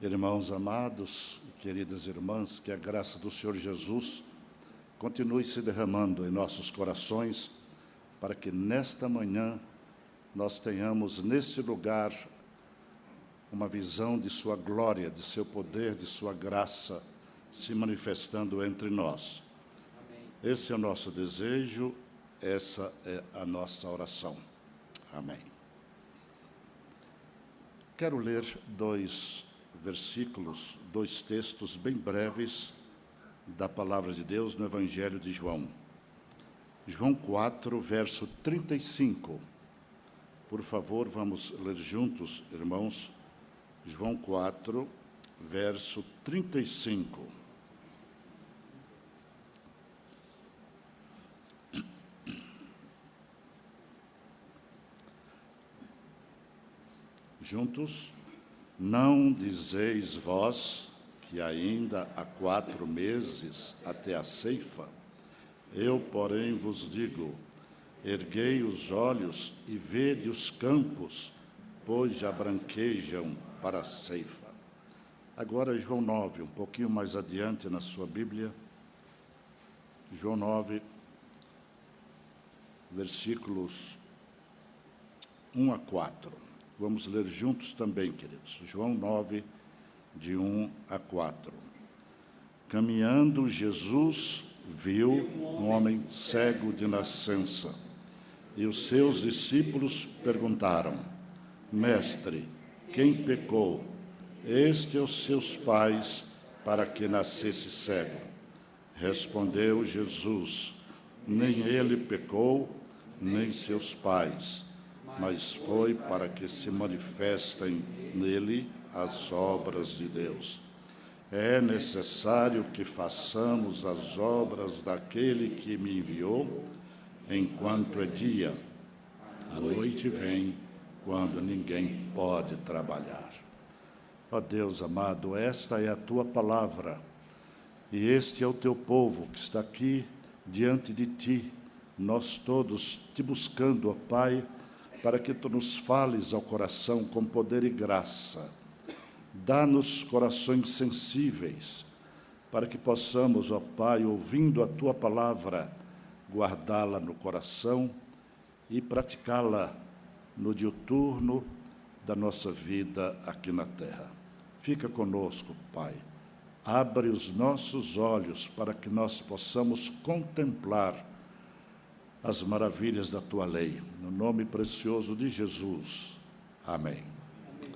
Irmãos amados e queridas irmãs, que a graça do Senhor Jesus continue se derramando em nossos corações, para que nesta manhã nós tenhamos nesse lugar uma visão de sua glória, de seu poder, de sua graça se manifestando entre nós. Amém. Esse é o nosso desejo, essa é a nossa oração. Amém. Quero ler dois versículos, dois textos bem breves da Palavra de Deus no Evangelho de João. João 4, verso 35. Por favor, vamos ler juntos, irmãos. João 4, verso 35. Juntos. Não dizeis vós que ainda há 4 meses até a ceifa? Eu, porém, vos digo, erguei os olhos e vede os campos, pois já branquejam para a ceifa. Agora, João 9, um pouquinho mais adiante na sua Bíblia. João 9, versículos 1 a 4. Vamos ler juntos também, queridos. João 9, de 1 a 4. Caminhando, Jesus viu um homem cego de nascença, e os seus discípulos perguntaram: Mestre, quem pecou, este ou seus pais, para que nascesse cego? Respondeu Jesus: Nem ele pecou, nem seus pais, mas foi para que se manifestem nele as obras de Deus. É necessário que façamos as obras daquele que me enviou, enquanto é dia. A noite vem, quando ninguém pode trabalhar. Ó Deus amado, esta é a tua palavra, e este é o teu povo que está aqui diante de ti, nós todos te buscando, ó Pai, para que tu nos fales ao coração com poder e graça. Dá-nos corações sensíveis, para que possamos, ó Pai, ouvindo a tua palavra, guardá-la no coração e praticá-la no diuturno da nossa vida aqui na terra. Fica conosco, Pai. Abre os nossos olhos para que nós possamos contemplar as maravilhas da tua lei. No nome precioso de Jesus. Amém. Amém.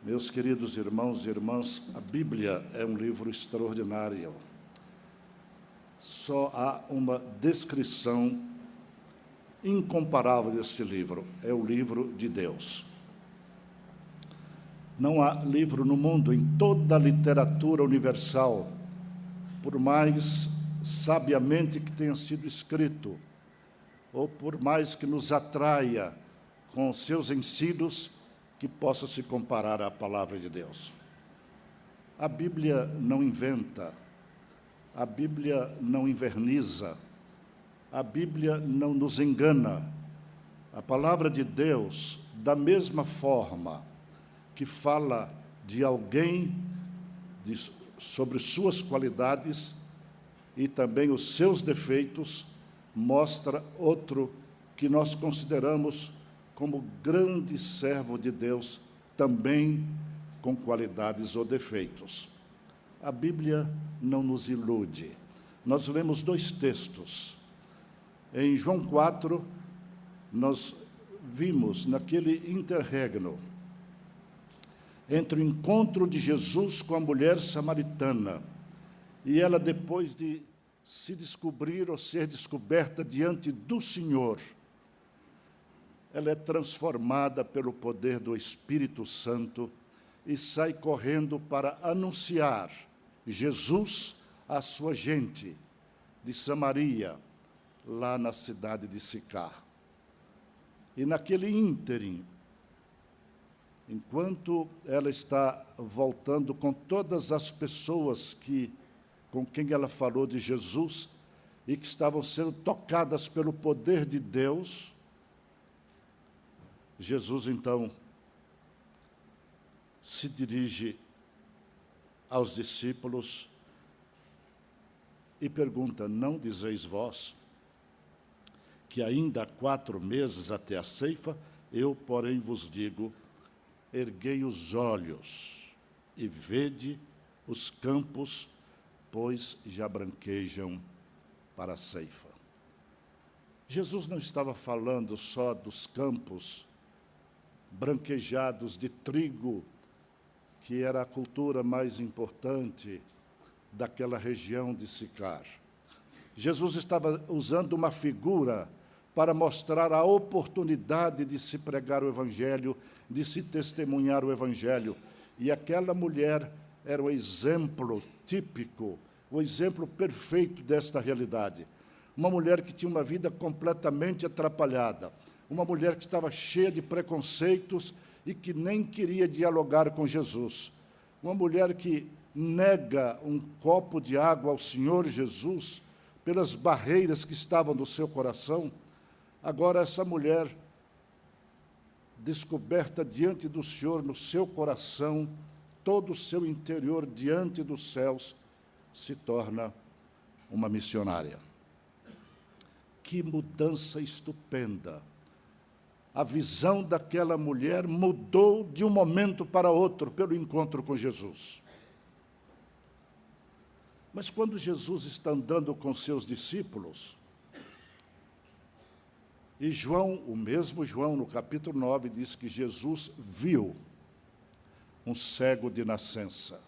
Meus queridos irmãos e irmãs, a Bíblia é um livro extraordinário. Só há uma descrição incomparável deste livro. É o livro de Deus. Não há livro no mundo, em toda a literatura universal, por mais sabiamente que tenha sido escrito, ou por mais que nos atraia com seus ensinos, que possa se comparar à palavra de Deus. A Bíblia não inventa, a Bíblia não inverniza, a Bíblia não nos engana. A palavra de Deus, da mesma forma que fala de alguém, sobre suas qualidades e também os seus defeitos, mostra outro que nós consideramos como grande servo de Deus, também com qualidades ou defeitos. A Bíblia não nos ilude. Nós lemos 2 textos. Em João 4, nós vimos naquele interregno entre o encontro de Jesus com a mulher samaritana e ela, depois de se descobrir ou ser descoberta diante do Senhor, ela é transformada pelo poder do Espírito Santo e sai correndo para anunciar Jesus à sua gente de Samaria, lá na cidade de Sicar. E naquele ínterim, enquanto ela está voltando com todas as pessoas com quem ela falou de Jesus e que estavam sendo tocadas pelo poder de Deus, Jesus, então, se dirige aos discípulos e pergunta: não dizeis vós que ainda há 4 meses até a ceifa? Eu, porém, vos digo, erguei os olhos e vede os campos, pois já branquejam para a ceifa. Jesus não estava falando só dos campos branquejados de trigo, que era a cultura mais importante daquela região de Sicar. Jesus estava usando uma figura para mostrar a oportunidade de se pregar o Evangelho, de se testemunhar o Evangelho. E aquela mulher era o exemplo típico, o exemplo perfeito desta realidade. Uma mulher que tinha uma vida completamente atrapalhada, uma mulher que estava cheia de preconceitos e que nem queria dialogar com Jesus. Uma mulher que nega um copo de água ao Senhor Jesus pelas barreiras que estavam no seu coração. Agora, essa mulher, descoberta diante do Senhor no seu coração, todo o seu interior diante dos céus, se torna uma missionária. Que mudança estupenda! A visão daquela mulher mudou de um momento para outro pelo encontro com Jesus. Mas quando Jesus está andando com seus discípulos, e João, o mesmo João, no capítulo 9, diz que Jesus viu um cego de nascença.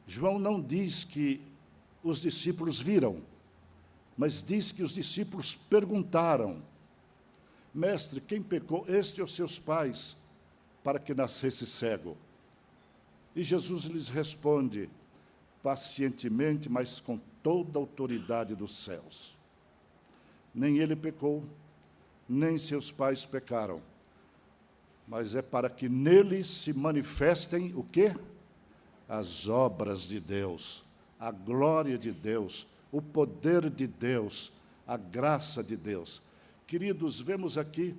João não diz que os discípulos viram, mas diz que os discípulos perguntaram: Mestre, quem pecou, este ou seus pais, para que nascesse cego? E Jesus lhes responde pacientemente, mas com toda a autoridade dos céus: nem ele pecou, nem seus pais pecaram, mas é para que nele se manifestem o quê? As obras de Deus, a glória de Deus, o poder de Deus, a graça de Deus. Queridos, vemos aqui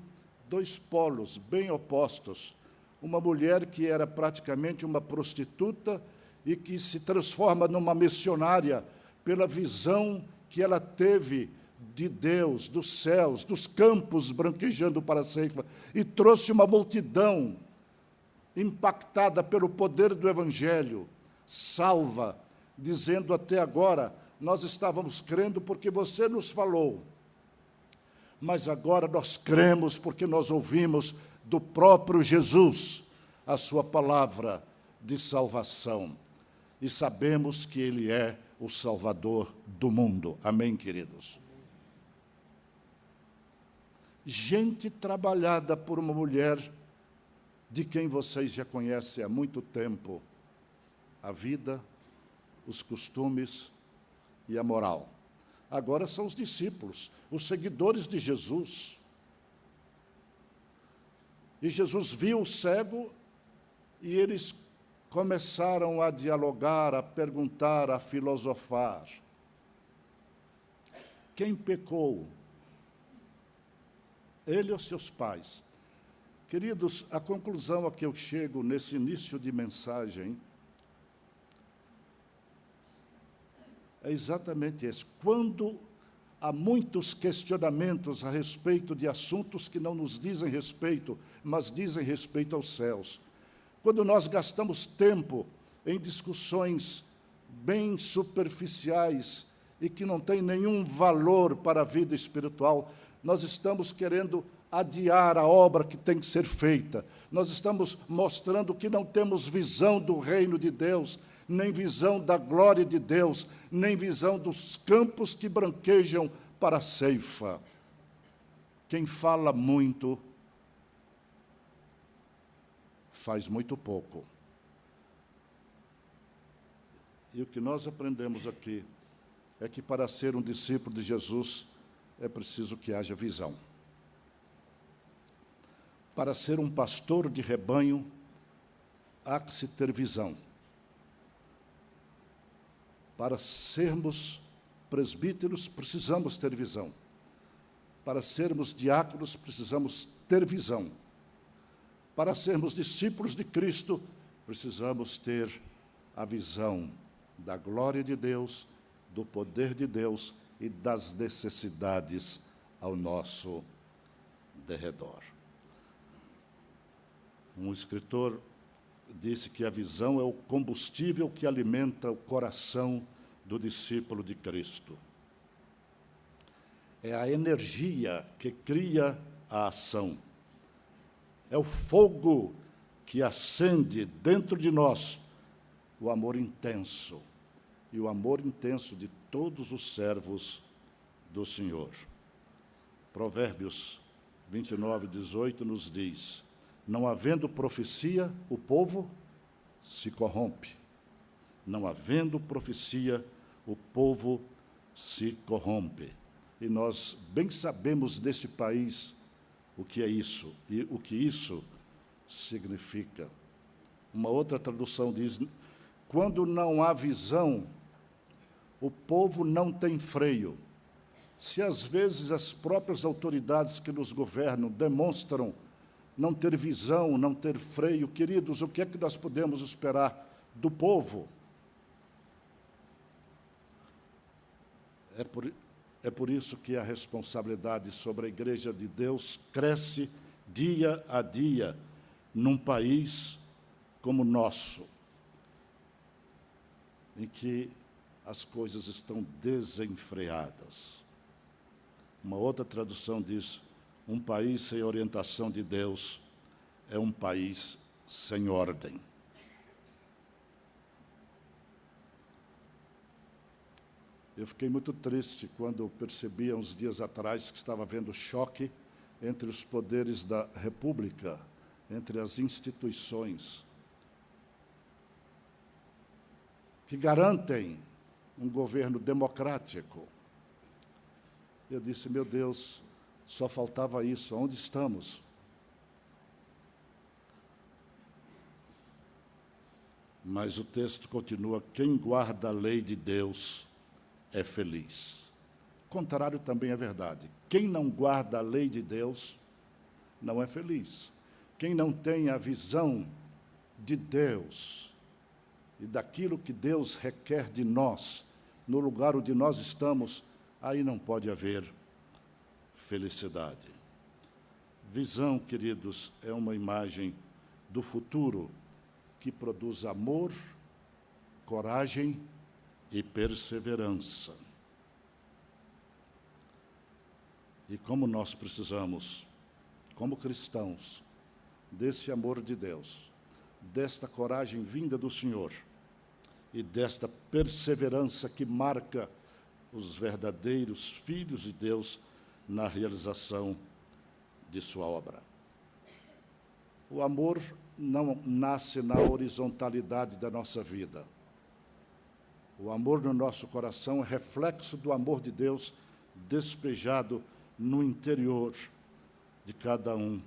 2 polos bem opostos. Uma mulher que era praticamente uma prostituta e que se transforma numa missionária pela visão que ela teve de Deus, dos céus, dos campos branquejando para a ceifa, e trouxe uma multidão impactada pelo poder do Evangelho, salva, dizendo: até agora nós estávamos crendo porque você nos falou, mas agora nós cremos porque nós ouvimos do próprio Jesus a sua palavra de salvação, e sabemos que Ele é o Salvador do mundo. Amém, queridos? Gente trabalhada por uma mulher de quem vocês já conhecem há muito tempo a vida, os costumes e a moral. Agora são os discípulos, os seguidores de Jesus. E Jesus viu o cego e eles começaram a dialogar, a perguntar, a filosofar. Quem pecou? Ele ou seus pais? Queridos, a conclusão a que eu chego nesse início de mensagem é exatamente esse. Quando há muitos questionamentos a respeito de assuntos que não nos dizem respeito, mas dizem respeito aos céus. Quando nós gastamos tempo em discussões bem superficiais e que não têm nenhum valor para a vida espiritual, nós estamos querendo adiar a obra que tem que ser feita. Nós estamos mostrando que não temos visão do reino de Deus, nem visão da glória de Deus, nem visão dos campos que branquejam para a ceifa. Quem fala muito, faz muito pouco. E o que nós aprendemos aqui é que para ser um discípulo de Jesus é preciso que haja visão. Para ser um pastor de rebanho, há que se ter visão. Para sermos presbíteros, precisamos ter visão. Para sermos diáconos, precisamos ter visão. Para sermos discípulos de Cristo, precisamos ter a visão da glória de Deus, do poder de Deus e das necessidades ao nosso derredor. Um escritor disse que a visão é o combustível que alimenta o coração do discípulo de Cristo. É a energia que cria a ação. É o fogo que acende dentro de nós o amor intenso, e o amor intenso de todos os servos do Senhor. Provérbios 29, 18 nos diz: não havendo profecia, o povo se corrompe. Não havendo profecia, o povo se corrompe. E nós bem sabemos neste país o que é isso e o que isso significa. Uma outra tradução diz: quando não há visão, o povo não tem freio. Se às vezes as próprias autoridades que nos governam demonstram não ter visão, não ter freio, queridos, o que é que nós podemos esperar do povo? É por isso que a responsabilidade sobre a Igreja de Deus cresce dia a dia num país como o nosso, em que as coisas estão desenfreadas. Uma outra tradução diz: um país sem orientação de Deus é um país sem ordem. Eu fiquei muito triste quando percebi, há uns dias atrás, que estava havendo choque entre os poderes da República, entre as instituições, que garantem um governo democrático. Eu disse: meu Deus, só faltava isso, onde estamos? Mas o texto continua: quem guarda a lei de Deus é feliz. O contrário também é verdade. Quem não guarda a lei de Deus não é feliz. Quem não tem a visão de Deus e daquilo que Deus requer de nós, no lugar onde nós estamos, aí não pode haver felicidade. Visão, queridos, é uma imagem do futuro que produz amor, coragem e perseverança. E como nós precisamos, como cristãos, desse amor de Deus, desta coragem vinda do Senhor e desta perseverança que marca os verdadeiros filhos de Deus na realização de sua obra. O amor não nasce na horizontalidade da nossa vida. O amor no nosso coração é reflexo do amor de Deus despejado no interior de cada um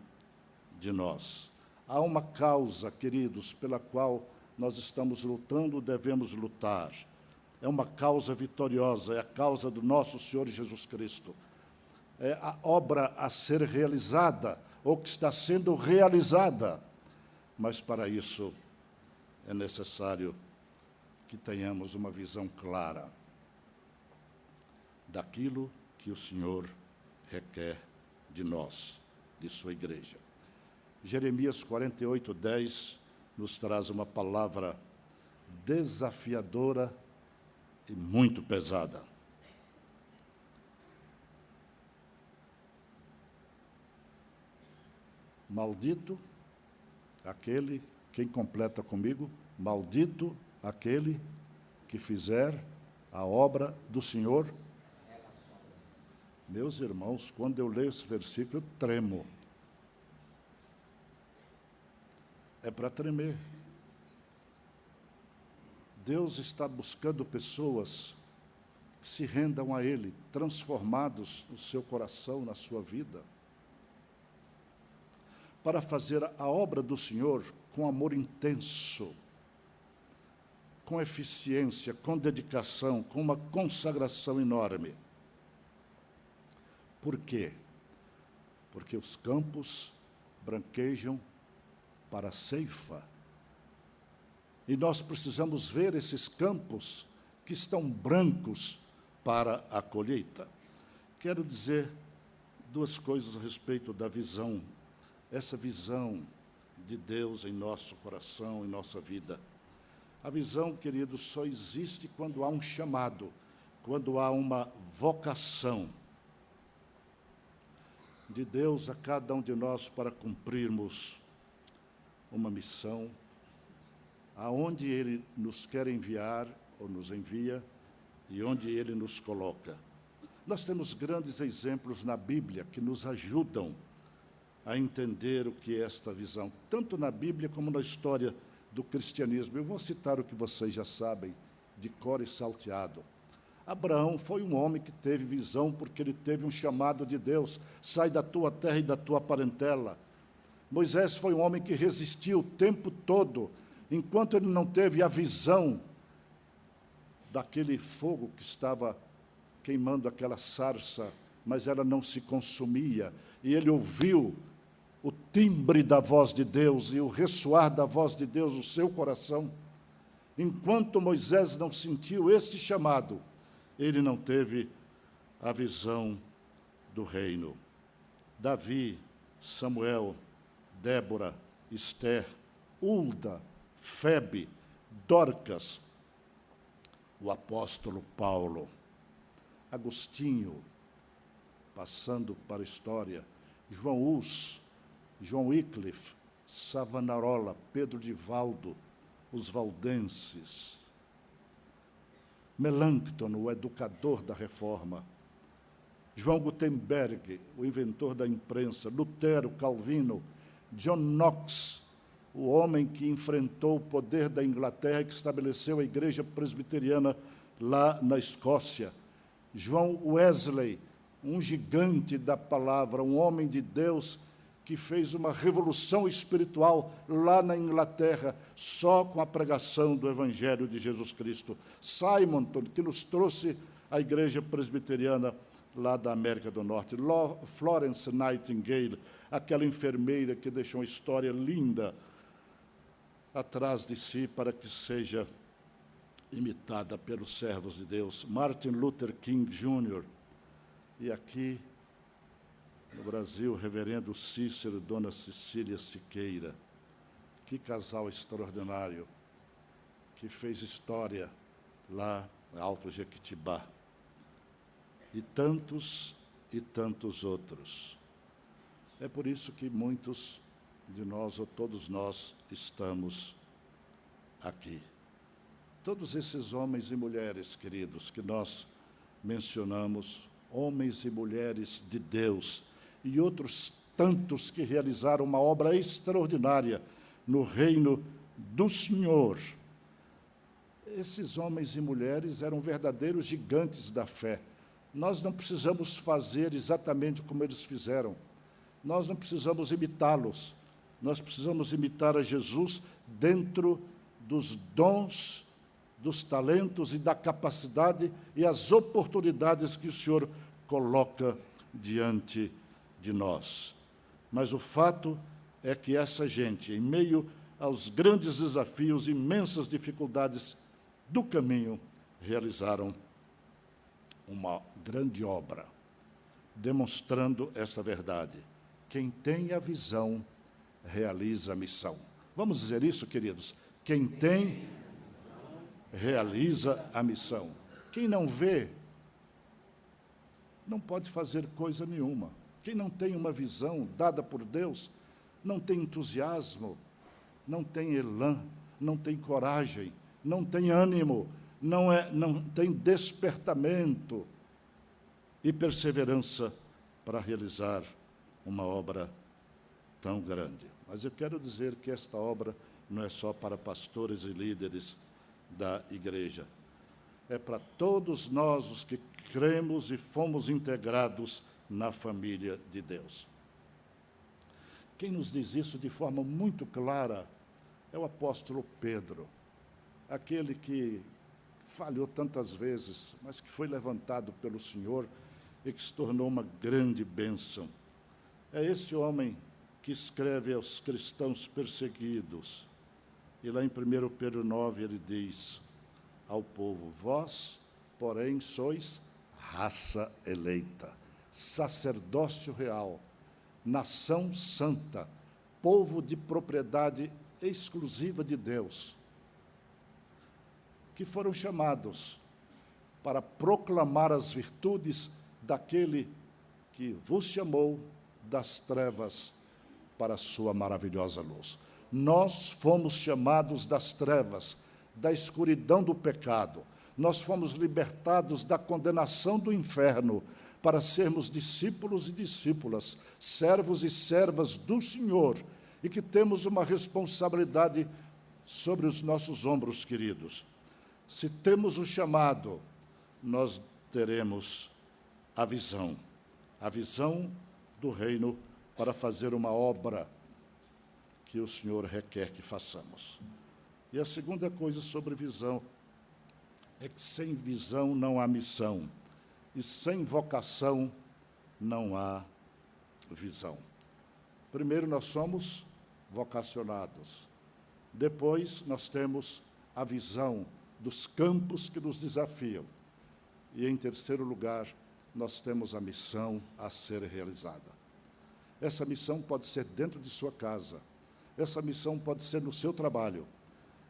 de nós. Há uma causa, queridos, pela qual nós estamos lutando, devemos lutar. É uma causa vitoriosa, é a causa do nosso Senhor Jesus Cristo. É a obra a ser realizada, ou que está sendo realizada. Mas, para isso, é necessário que tenhamos uma visão clara daquilo que o Senhor requer de nós, de sua igreja. Jeremias 48, 10 nos traz uma palavra desafiadora e muito pesada. Maldito aquele, quem completa comigo? Maldito aquele que fizer a obra do Senhor. Meus irmãos, quando eu leio esse versículo, eu tremo. É para tremer. Deus está buscando pessoas que se rendam a Ele, transformados no seu coração, na sua vida, para fazer a obra do Senhor com amor intenso, com eficiência, com dedicação, com uma consagração enorme. Por quê? Porque os campos branquejam para a ceifa. E nós precisamos ver esses campos que estão brancos para a colheita. Quero dizer duas coisas a respeito da visão, essa visão de Deus em nosso coração, em nossa vida. A visão, queridos, só existe quando há um chamado, quando há uma vocação de Deus a cada um de nós para cumprirmos uma missão, aonde Ele nos quer enviar, ou nos envia, e onde Ele nos coloca. Nós temos grandes exemplos na Bíblia que nos ajudam a entender o que é esta visão, tanto na Bíblia como na história do cristianismo. Eu vou citar o que vocês já sabem, de cor e salteado. Abraão foi um homem que teve visão porque ele teve um chamado de Deus: sai da tua terra e da tua parentela. Moisés foi um homem que resistiu o tempo todo, enquanto ele não teve a visão daquele fogo que estava queimando aquela sarça, mas ela não se consumia, e ele ouviu o timbre da voz de Deus e o ressoar da voz de Deus no seu coração. Enquanto Moisés não sentiu este chamado, ele não teve a visão do reino. Davi, Samuel, Débora, Esther, Hulda, Febe, Dorcas, o apóstolo Paulo, Agostinho, passando para a história, João Hus, João Wycliffe, Savonarola, Pedro de Valdo, os valdenses, Melanchthon, o educador da Reforma, João Gutenberg, o inventor da imprensa, Lutero, Calvino, John Knox, o homem que enfrentou o poder da Inglaterra e que estabeleceu a igreja presbiteriana lá na Escócia, João Wesley, um gigante da palavra, um homem de Deus que fez uma revolução espiritual lá na Inglaterra, só com a pregação do Evangelho de Jesus Cristo. Simonton, que nos trouxe a igreja presbiteriana lá da América do Norte. Florence Nightingale, aquela enfermeira que deixou uma história linda atrás de si para que seja imitada pelos servos de Deus. Martin Luther King Jr., e aqui no Brasil, o reverendo Cícero e dona Cecília Siqueira. Que casal extraordinário, que fez história lá em Alto Jequitibá. E tantos outros. É por isso que muitos de nós, ou todos nós, estamos aqui. Todos esses homens e mulheres, queridos, que nós mencionamos, homens e mulheres de Deus, e outros tantos que realizaram uma obra extraordinária no reino do Senhor. Esses homens e mulheres eram verdadeiros gigantes da fé. Nós não precisamos fazer exatamente como eles fizeram. Nós não precisamos imitá-los. Nós precisamos imitar a Jesus dentro dos dons, dos talentos e da capacidade e as oportunidades que o Senhor coloca diante de nós. Mas o fato é que essa gente, em meio aos grandes desafios, imensas dificuldades do caminho, realizaram uma grande obra, demonstrando esta verdade. Quem tem a visão, realiza a missão. Vamos dizer isso, queridos? Quem tem, realiza a missão. Quem não vê, não pode fazer coisa nenhuma. Quem não tem uma visão dada por Deus, não tem entusiasmo, não tem elan, não tem coragem, não tem ânimo, não tem despertamento e perseverança para realizar uma obra tão grande. Mas eu quero dizer que esta obra não é só para pastores e líderes da igreja. É para todos nós os que cremos e fomos integrados na família de Deus. Quem nos diz isso de forma muito clara é o apóstolo Pedro, aquele que falhou tantas vezes, mas que foi levantado pelo Senhor e que se tornou uma grande bênção. É esse homem que escreve aos cristãos perseguidos E lá em 1 Pedro 9, ele diz ao povo: vós, porém, sois raça eleita, sacerdócio real, nação santa, povo de propriedade exclusiva de Deus, que foram chamados para proclamar as virtudes daquele que vos chamou das trevas para a sua maravilhosa luz. Nós fomos chamados das trevas, da escuridão do pecado. Nós fomos libertados da condenação do inferno para sermos discípulos e discípulas, servos e servas do Senhor, e que temos uma responsabilidade sobre os nossos ombros, queridos. Se temos o chamado, nós teremos a visão do reino para fazer uma obra que o Senhor requer que façamos. E a segunda coisa sobre visão é que sem visão não há missão, e sem vocação não há visão. Primeiro, nós somos vocacionados. Depois, nós temos a visão dos campos que nos desafiam. E, em terceiro lugar, nós temos a missão a ser realizada. Essa missão pode ser dentro de sua casa. Essa missão pode ser no seu trabalho.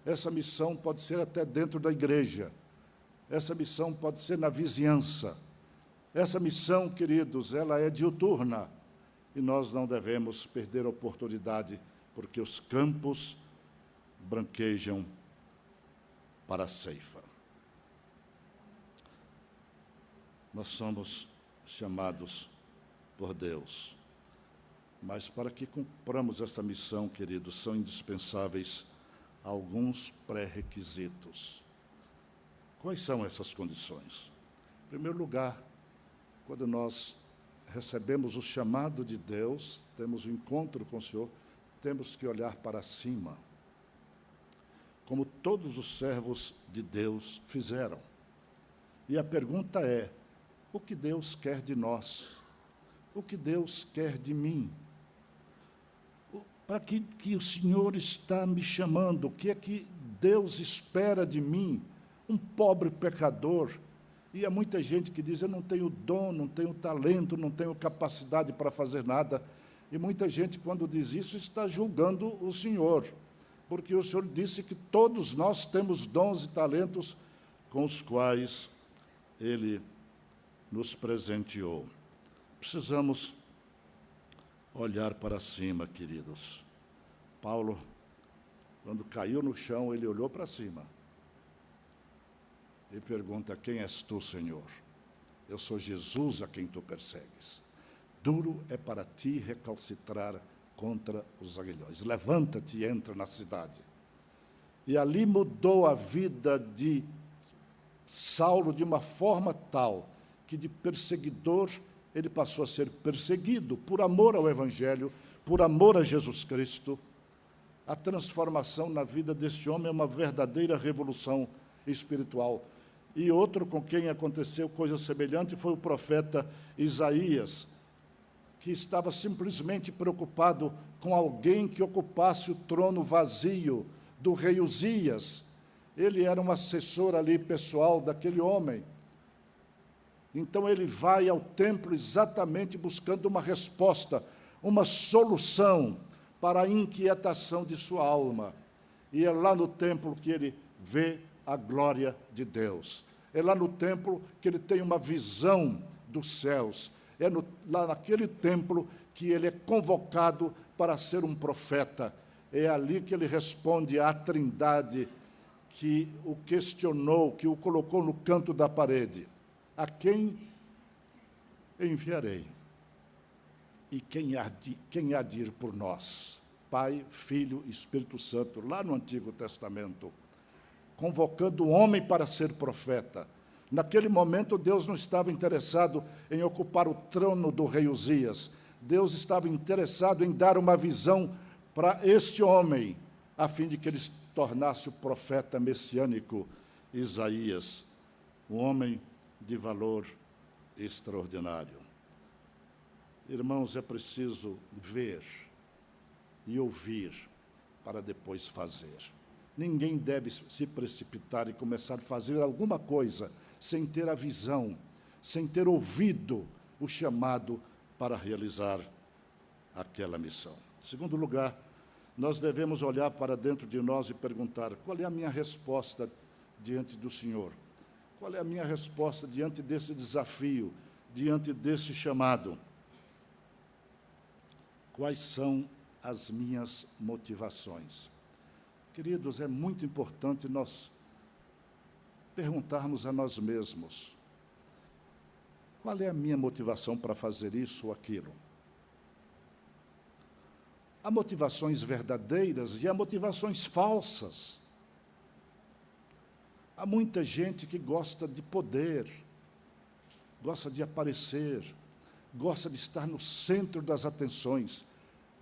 Essa missão pode ser até dentro da igreja. Essa missão pode ser na vizinhança. Essa missão, queridos, ela é diuturna. E nós não devemos perder a oportunidade, porque os campos branquejam para a ceifa. Nós somos chamados por Deus. Mas para que cumpramos esta missão, queridos, são indispensáveis alguns pré-requisitos. Quais são essas condições? Em primeiro lugar, quando nós recebemos o chamado de Deus, temos o encontro com o Senhor, temos que olhar para cima, como todos os servos de Deus fizeram. E a pergunta é: o que Deus quer de nós? O que Deus quer de mim? Para que o Senhor está me chamando? O que é que Deus espera de mim? Um pobre pecador. E há muita gente que diz: eu não tenho dom, não tenho talento, não tenho capacidade para fazer nada. E muita gente, quando diz isso, está julgando o Senhor, porque o Senhor disse que todos nós temos dons e talentos com os quais Ele nos presenteou. Precisamos olhar para cima, queridos. Paulo, quando caiu no chão, ele olhou para cima e pergunta: quem és tu, Senhor? Eu sou Jesus a quem tu persegues. Duro é para ti recalcitrar contra os aguilhões. Levanta-te e entra na cidade. E ali mudou a vida de Saulo de uma forma tal que de perseguidor ele passou a ser perseguido por amor ao Evangelho, por amor a Jesus Cristo. A transformação na vida deste homem é uma verdadeira revolução espiritual. E outro com quem aconteceu coisa semelhante foi o profeta Isaías, que estava simplesmente preocupado com alguém que ocupasse o trono vazio do rei Uzias. Ele era um assessor ali pessoal daquele homem. Então ele vai ao templo exatamente buscando uma resposta, uma solução para a inquietação de sua alma. E é lá no templo que ele vê a glória de Deus. É lá no templo que ele tem uma visão dos céus. É lá naquele templo que ele é convocado para ser um profeta. É ali que ele responde à Trindade que o questionou, que o colocou no canto da parede. A quem enviarei? E quem há de ir por nós? Pai, Filho e Espírito Santo, lá no Antigo Testamento, convocando o homem para ser profeta. Naquele momento, Deus não estava interessado em ocupar o trono do rei Uzias. Deus estava interessado em dar uma visão para este homem, a fim de que ele se tornasse o profeta messiânico Isaías, um homem de valor extraordinário. Irmãos, é preciso ver e ouvir para depois fazer. Ninguém deve se precipitar e começar a fazer alguma coisa sem ter a visão, sem ter ouvido o chamado para realizar aquela missão. Em segundo lugar, nós devemos olhar para dentro de nós e perguntar: qual é a minha resposta diante do Senhor? Qual é a minha resposta diante desse desafio, diante desse chamado? Quais são as minhas motivações? Queridos, é muito importante nós perguntarmos a nós mesmos: qual é a minha motivação para fazer isso ou aquilo? Há motivações verdadeiras e há motivações falsas. Há muita gente que gosta de poder, gosta de aparecer, gosta de estar no centro das atenções.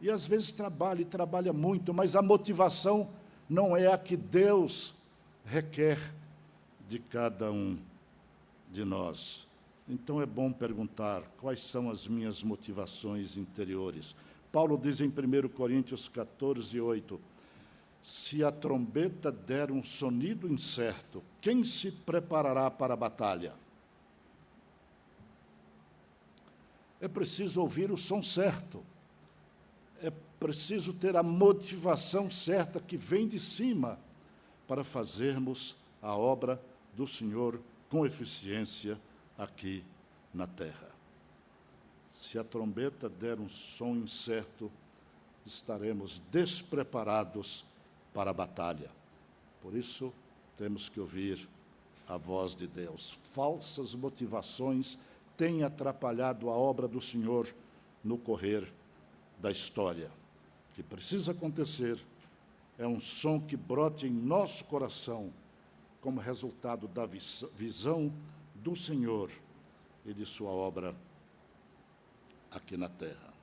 E, às vezes, trabalha e trabalha muito, mas a motivação não é a que Deus requer de cada um de nós. Então, é bom perguntar: quais são as minhas motivações interiores? Paulo diz em 1 Coríntios 14, 8, se a trombeta der um sonido incerto, quem se preparará para a batalha? É preciso ouvir o som certo. É preciso ter a motivação certa que vem de cima para fazermos a obra do Senhor com eficiência aqui na terra. Se a trombeta der um som incerto, estaremos despreparados para a batalha. Por isso, temos que ouvir a voz de Deus. Falsas motivações têm atrapalhado a obra do Senhor no correr da história. O que precisa acontecer é um som que brote em nosso coração como resultado da visão do Senhor e de sua obra aqui na terra.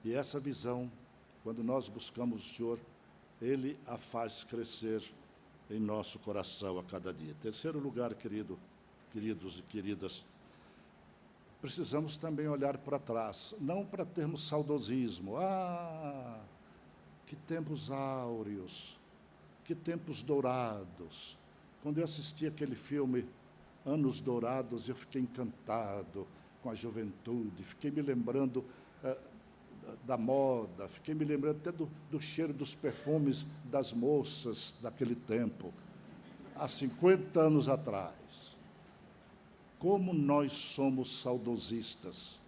E essa visão, quando nós buscamos o Senhor, Ele a faz crescer em nosso coração a cada dia. Terceiro lugar, queridos e queridas, precisamos também olhar para trás, não para termos saudosismo. Ah, que tempos áureos, que tempos dourados. Quando eu assisti aquele filme Anos Dourados, eu fiquei encantado com a juventude, fiquei me lembrando da moda, fiquei me lembrando até do cheiro dos perfumes das moças daquele tempo, há 50 anos atrás. Como nós somos saudosistas.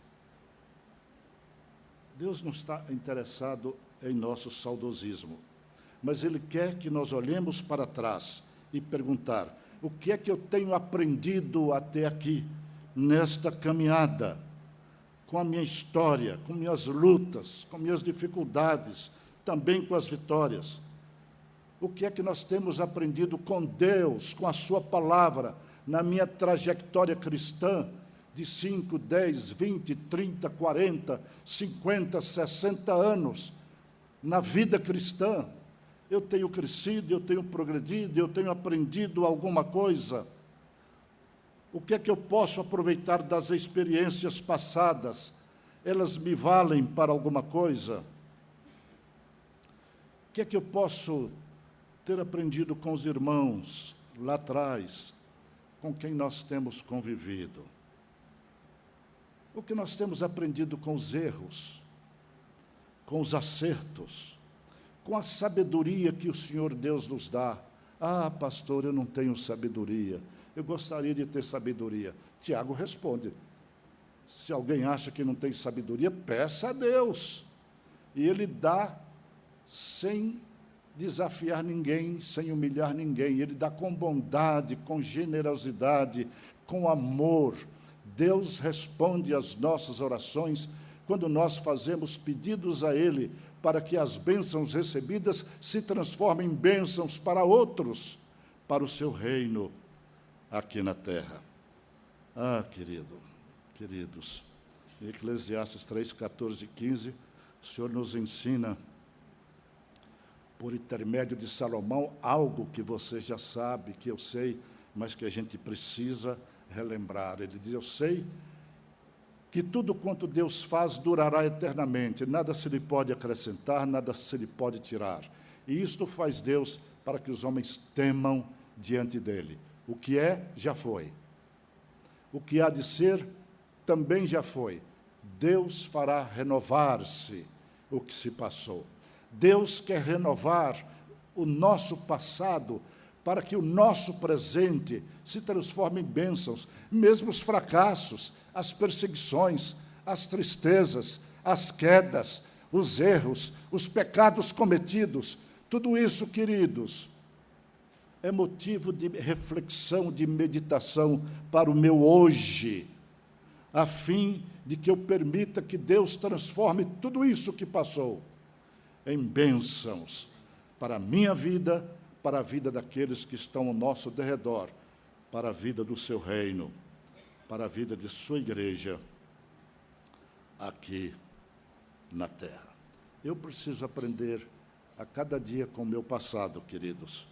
Deus não está interessado em nosso saudosismo, mas Ele quer que nós olhemos para trás e perguntar: o que é que eu tenho aprendido até aqui, nesta caminhada, com a minha história, com minhas lutas, com minhas dificuldades, também com as vitórias? O que é que nós temos aprendido com Deus, com a sua palavra, na minha trajetória cristã, de 5, 10, 20, 30, 40, 50, 60 anos, na vida cristã? Eu tenho crescido, eu tenho progredido, eu tenho aprendido alguma coisa? O que é que eu posso aproveitar das experiências passadas? Elas me valem para alguma coisa? O que é que eu posso ter aprendido com os irmãos lá atrás, com quem nós temos convivido? O que nós temos aprendido com os erros, com os acertos, com a sabedoria que o Senhor Deus nos dá? Ah, pastor, eu não tenho sabedoria. Eu gostaria de ter sabedoria. Tiago responde: se alguém acha que não tem sabedoria, peça a Deus. E Ele dá sem desafiar ninguém, sem humilhar ninguém. Ele dá com bondade, com generosidade, com amor. Deus responde às nossas orações quando nós fazemos pedidos a Ele para que as bênçãos recebidas se transformem em bênçãos para outros, para o seu reino aqui na terra. Ah, queridos, em Eclesiastes 3, 14 e 15, o Senhor nos ensina, por intermédio de Salomão, algo que você já sabe, que eu sei, mas que a gente precisa relembrar. Ele diz: eu sei que tudo quanto Deus faz durará eternamente, nada se lhe pode acrescentar, nada se lhe pode tirar. E isto faz Deus para que os homens temam diante dele. O que é, já foi. O que há de ser, também já foi. Deus fará renovar-se o que se passou. Deus quer renovar o nosso passado para que o nosso presente se transforme em bênçãos. Mesmo os fracassos, as perseguições, as tristezas, as quedas, os erros, os pecados cometidos, tudo isso, queridos, é motivo de reflexão, de meditação para o meu hoje, a fim de que eu permita que Deus transforme tudo isso que passou em bênçãos para a minha vida, para a vida daqueles que estão ao nosso derredor, para a vida do seu reino, para a vida de sua igreja aqui na terra. Eu preciso aprender a cada dia com o meu passado, queridos,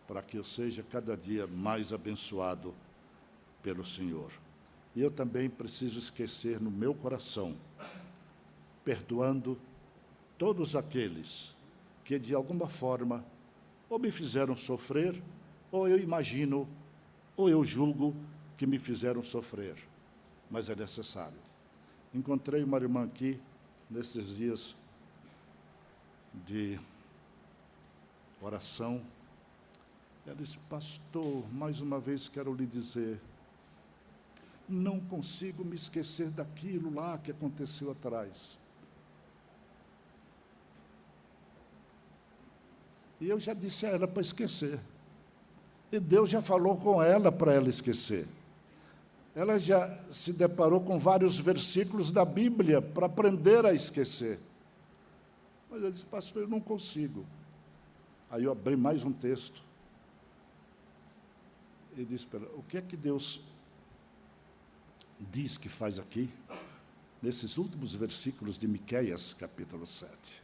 para que eu seja cada dia mais abençoado pelo Senhor. E eu também preciso esquecer no meu coração, perdoando todos aqueles que, de alguma forma, ou me fizeram sofrer, ou eu imagino, ou eu julgo que me fizeram sofrer. Mas é necessário. Encontrei uma irmã aqui, nesses dias de oração. Ela disse: pastor, mais uma vez quero lhe dizer, não consigo me esquecer daquilo lá que aconteceu atrás. E eu já disse a ela para esquecer. E Deus já falou com ela para ela esquecer. Ela já se deparou com vários versículos da Bíblia para aprender a esquecer. Mas ela disse: pastor, eu não consigo. Aí eu abri mais um texto. E disse para ela: o que é que Deus diz que faz aqui, nesses últimos versículos de Miqueias, capítulo 7?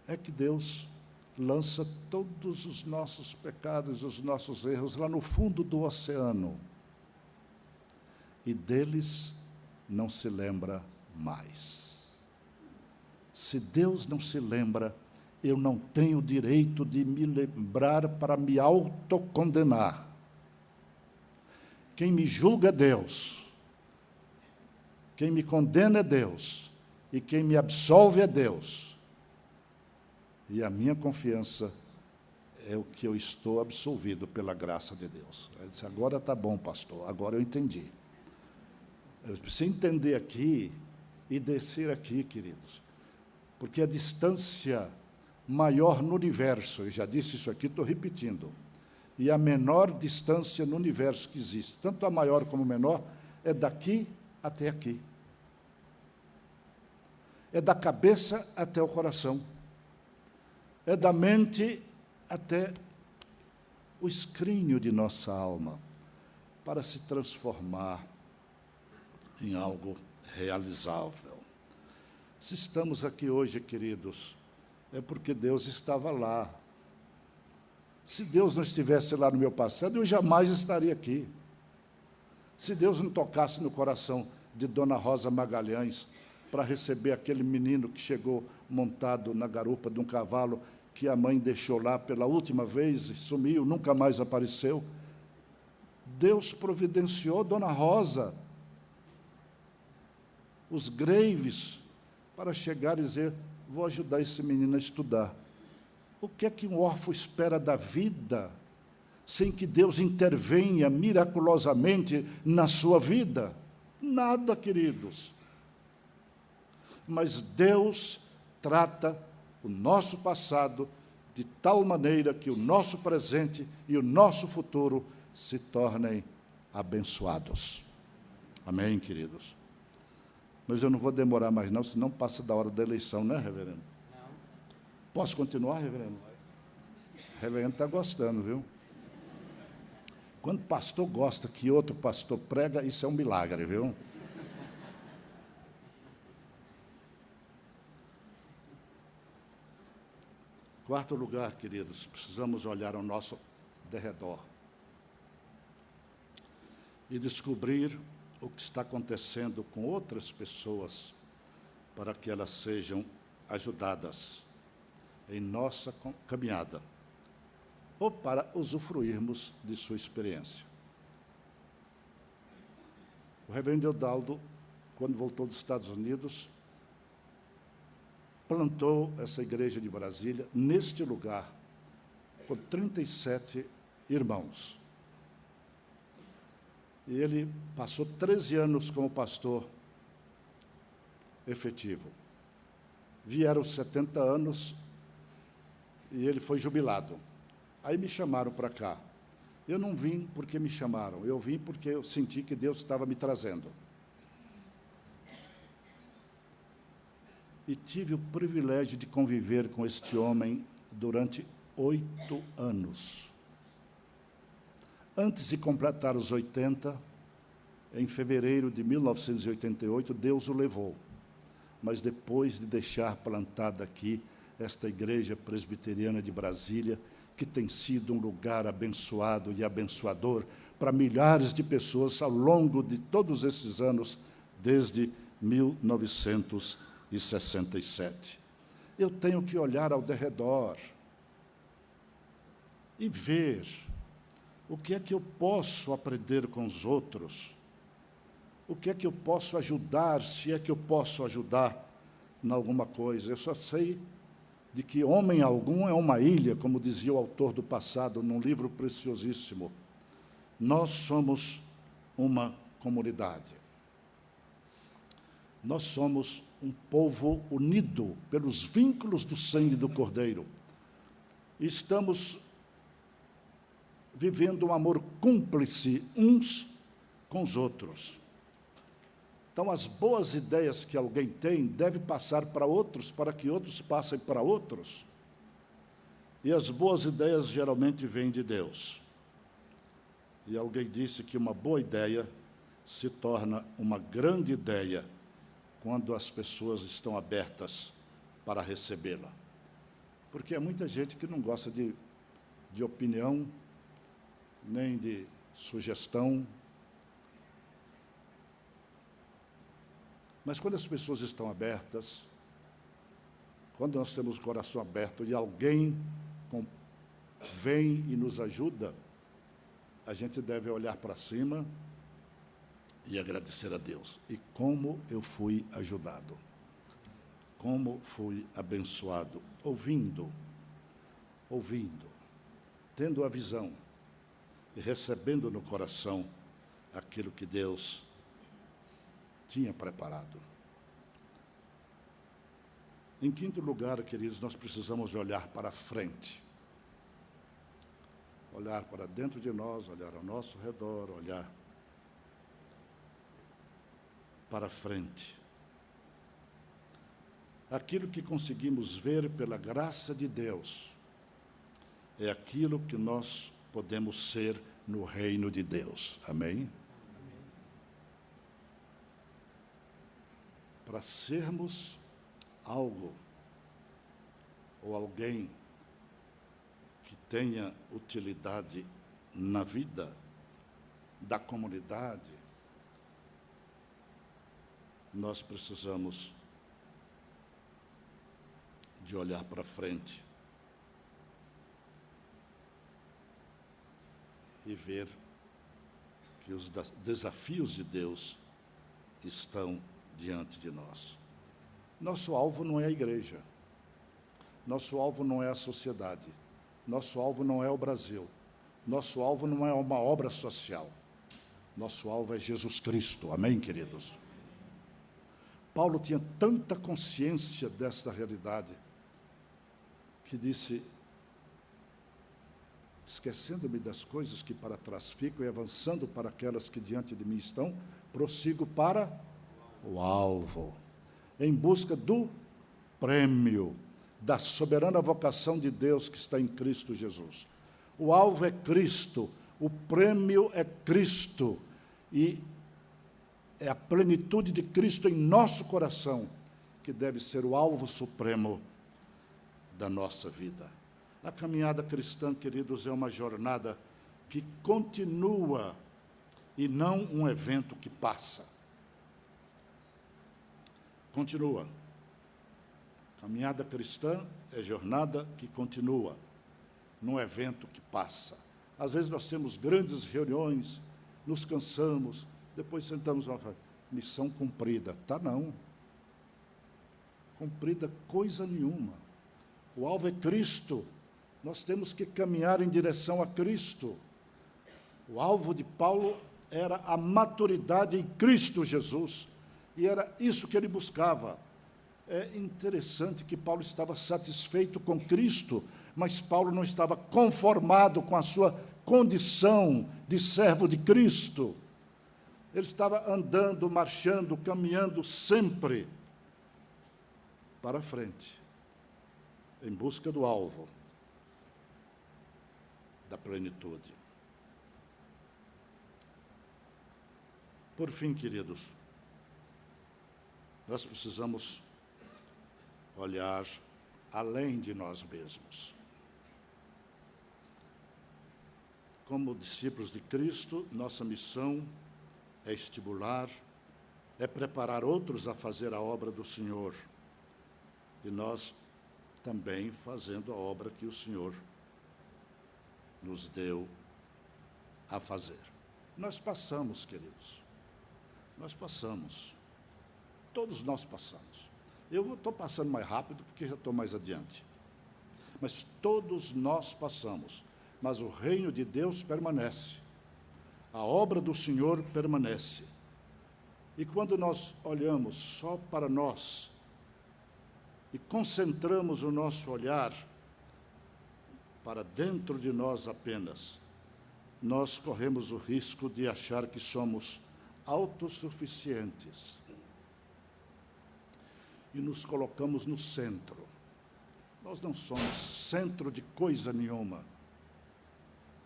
É que Deus lança todos os nossos pecados, os nossos erros lá no fundo do oceano. E deles não se lembra mais. Se Deus não se lembra, eu não tenho direito de me lembrar para me autocondenar. Quem me julga é Deus. Quem me condena é Deus. E quem me absolve é Deus. E a minha confiança é o que eu estou absolvido pela graça de Deus. Ele disse: agora está bom, pastor, agora eu entendi. Eu preciso entender aqui e descer aqui, queridos, porque a distância maior no universo, eu já disse isso aqui, estou repetindo, e a menor distância no universo que existe, tanto a maior como a menor, é daqui até aqui. É da cabeça até o coração. É da mente até o escrínio de nossa alma, para se transformar em algo realizável. Se estamos aqui hoje, queridos, é porque Deus estava lá. Se Deus não estivesse lá no meu passado, eu jamais estaria aqui. Se Deus não tocasse no coração de Dona Rosa Magalhães para receber aquele menino que chegou montado na garupa de um cavalo que a mãe deixou lá pela última vez e sumiu, nunca mais apareceu, Deus providenciou Dona Rosa, os Graves, para chegar e dizer: vou ajudar esse menino a estudar. O que é que um órfão espera da vida, sem que Deus intervenha miraculosamente na sua vida? Nada, queridos. Mas Deus trata o nosso passado de tal maneira que o nosso presente e o nosso futuro se tornem abençoados. Amém, queridos? Mas eu não vou demorar mais não, senão passa da hora da eleição, né, reverendo? Não. Posso continuar, reverendo? O reverendo está gostando, viu? Quando pastor gosta que outro pastor prega, isso é um milagre, viu? Quarto lugar, queridos, precisamos olhar ao nosso derredor e descobrir o que está acontecendo com outras pessoas para que elas sejam ajudadas em nossa caminhada, ou para usufruirmos de sua experiência. O reverendo Eudaldo, quando voltou dos Estados Unidos, plantou essa igreja de Brasília, neste lugar, com 37 irmãos. E ele passou 13 anos como pastor efetivo. Vieram 70 anos e ele foi jubilado. Aí me chamaram para cá. Eu não vim porque me chamaram, eu vim porque eu senti que Deus estava me trazendo. E tive o privilégio de conviver com este homem durante 8 anos. Antes de completar os 80, em fevereiro de 1988, Deus o levou. Mas depois de deixar plantada aqui esta igreja presbiteriana de Brasília, que tem sido um lugar abençoado e abençoador para milhares de pessoas ao longo de todos esses anos, desde 1967. Eu tenho que olhar ao derredor e ver o que é que eu posso aprender com os outros, o que é que eu posso ajudar, se é que eu posso ajudar em alguma coisa. Eu só sei de que homem algum é uma ilha, como dizia o autor do passado, num livro preciosíssimo. Nós somos uma comunidade. Nós somos um povo unido pelos vínculos do sangue do Cordeiro. Estamos vivendo um amor cúmplice uns com os outros. Então, as boas ideias que alguém tem devem passar para outros, para que outros passem para outros. E as boas ideias geralmente vêm de Deus. E alguém disse que uma boa ideia se torna uma grande ideia quando as pessoas estão abertas para recebê-la. Porque há muita gente que não gosta de opinião, nem de sugestão. Mas quando as pessoas estão abertas, quando nós temos o coração aberto e alguém vem e nos ajuda, a gente deve olhar para cima e agradecer a Deus. E como eu fui ajudado, como fui abençoado, ouvindo, tendo a visão e recebendo no coração aquilo que Deus tinha preparado. Em quinto lugar, queridos, nós precisamos de olhar para frente. Olhar para dentro de nós, olhar ao nosso redor, olhar para frente. Aquilo que conseguimos ver pela graça de Deus é aquilo que nós podemos ser no reino de Deus. Amém? Para sermos algo ou alguém que tenha utilidade na vida da comunidade, nós precisamos de olhar para frente e ver que os desafios de Deus estão diante de nós. Nosso alvo não é a igreja, nosso alvo não é a sociedade, nosso alvo não é o Brasil, nosso alvo não é uma obra social, nosso alvo é Jesus Cristo. Amém, queridos? Paulo tinha tanta consciência desta realidade que disse: esquecendo-me das coisas que para trás ficam e avançando para aquelas que diante de mim estão, prossigo para o alvo, em busca do prêmio da soberana vocação de Deus que está em Cristo Jesus. O alvo é Cristo, o prêmio é Cristo, e é a plenitude de Cristo em nosso coração que deve ser o alvo supremo da nossa vida. A caminhada cristã, queridos, é uma jornada que continua e não um evento que passa. Continua. Caminhada cristã é jornada que continua, num evento que passa. Às vezes nós temos grandes reuniões, nos cansamos, depois sentamos e falamos, missão cumprida. Tá não. Cumprida coisa nenhuma. O alvo é Cristo. Nós temos que caminhar em direção a Cristo. O alvo de Paulo era a maturidade em Cristo Jesus. E era isso que ele buscava. É interessante que Paulo estava satisfeito com Cristo, mas Paulo não estava conformado com a sua condição de servo de Cristo. Ele estava andando, marchando, caminhando sempre para frente, em busca do alvo, da plenitude. Por fim, queridos, nós precisamos olhar além de nós mesmos. Como discípulos de Cristo, nossa missão é estimular, é preparar outros a fazer a obra do Senhor. E nós também fazendo a obra que o Senhor nos deu a fazer. Nós passamos, queridos. Nós passamos. Todos nós passamos. Eu estou passando mais rápido porque já estou mais adiante. Mas todos nós passamos. Mas o reino de Deus permanece. A obra do Senhor permanece. E quando nós olhamos só para nós e concentramos o nosso olhar para dentro de nós apenas, nós corremos o risco de achar que somos autossuficientes e nos colocamos no centro. Nós não somos centro de coisa nenhuma.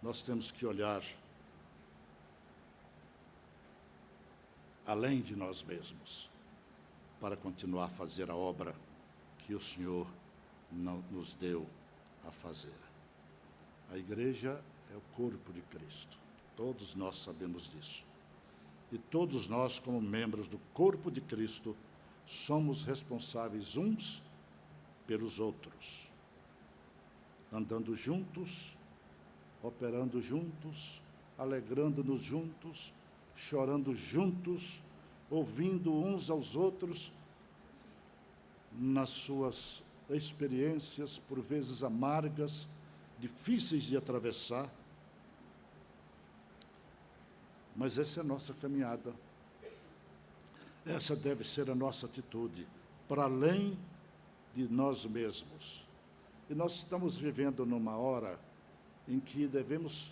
Nós temos que olhar além de nós mesmos para continuar a fazer a obra que o Senhor não nos deu a fazer. A igreja é o corpo de Cristo. Todos nós sabemos disso. E todos nós, como membros do corpo de Cristo, somos responsáveis uns pelos outros, andando juntos, operando juntos, alegrando-nos juntos, chorando juntos, ouvindo uns aos outros nas suas experiências, por vezes amargas, difíceis de atravessar. Mas essa é a nossa caminhada. Essa deve ser a nossa atitude, para além de nós mesmos. E nós estamos vivendo numa hora em que devemos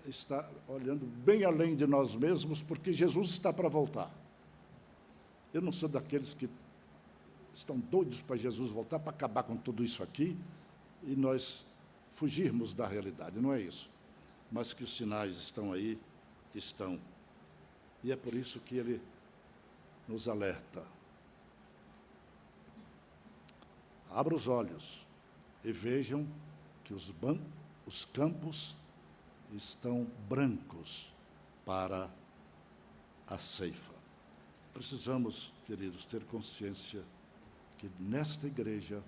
estar olhando bem além de nós mesmos, porque Jesus está para voltar. Eu não sou daqueles que estão doidos para Jesus voltar, para acabar com tudo isso aqui, e nós fugirmos da realidade, não é isso. Mas que os sinais estão aí, estão. E é por isso que ele nos alerta. Abra os olhos e vejam que os campos estão brancos para a ceifa. Precisamos, queridos, ter consciência que nesta igreja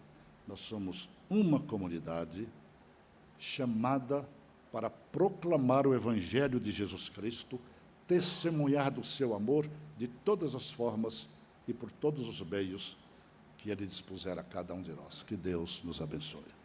nós somos uma comunidade chamada para proclamar o Evangelho de Jesus Cristo, testemunhar do seu amor de todas as formas e por todos os meios que ele dispuser a cada um de nós. Que Deus nos abençoe.